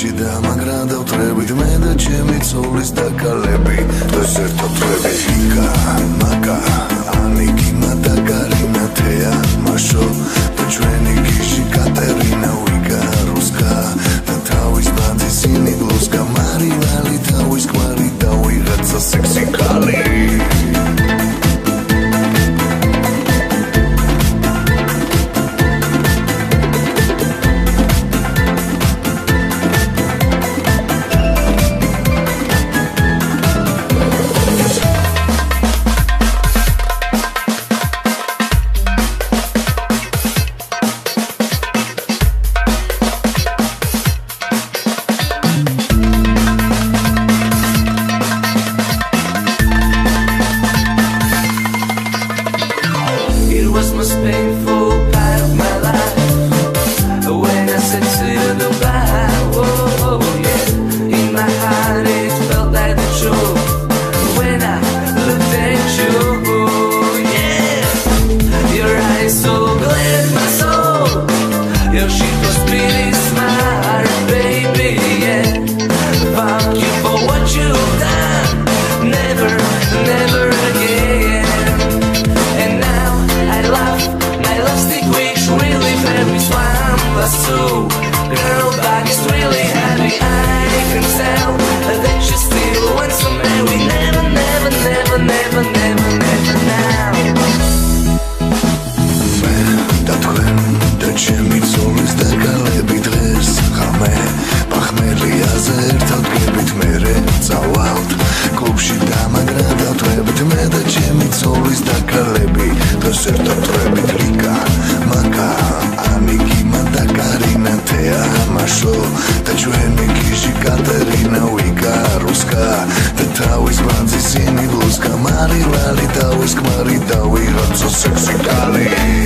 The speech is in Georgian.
კლუბში დამაგრადავთ მე და ჩემი ცოლის დაკალები დესერტოტრები იკა მაკა ანიკი მადა კარინა თეა მაშო და ჩვენი გიში კატერინა ვიკა რუსკა და თავის ბანძი სინი გლუსკა მარილალი თავის კვარი და ვიღაცა სექსი კალი Most painful part of my life when I said to you goodbye. Oh yeah, in my heart it felt like the truth when I looked at you. Oh yeah, your eyes so glad my soul. Your shit was pretty smart, baby. Yeah, fuck you for what you've done. Never, never again. And now I love my lipstick, which really made me swam. But so, girl, back is really heavy. I can tell that you still want some man. We never, never, never, never, never, never now. Da თქვენ და ჩემი ცოლის დაკალები დღეს ხამე პახმელიაზე ერთად გებით მერე წავალთ კლუბში დამაგრადავთ მე და ჩემი ცოლის დაკალები დესერტოტრები ლიკა მაკა ანიკი მადა კარინა თეა მაშო და ჩვენი გიში კატერინა ვიკა რუსკა და თავის ბანძი სინი ბლუსკა მარილალი თავის ქმარი და ვიღაცა სექსი კალი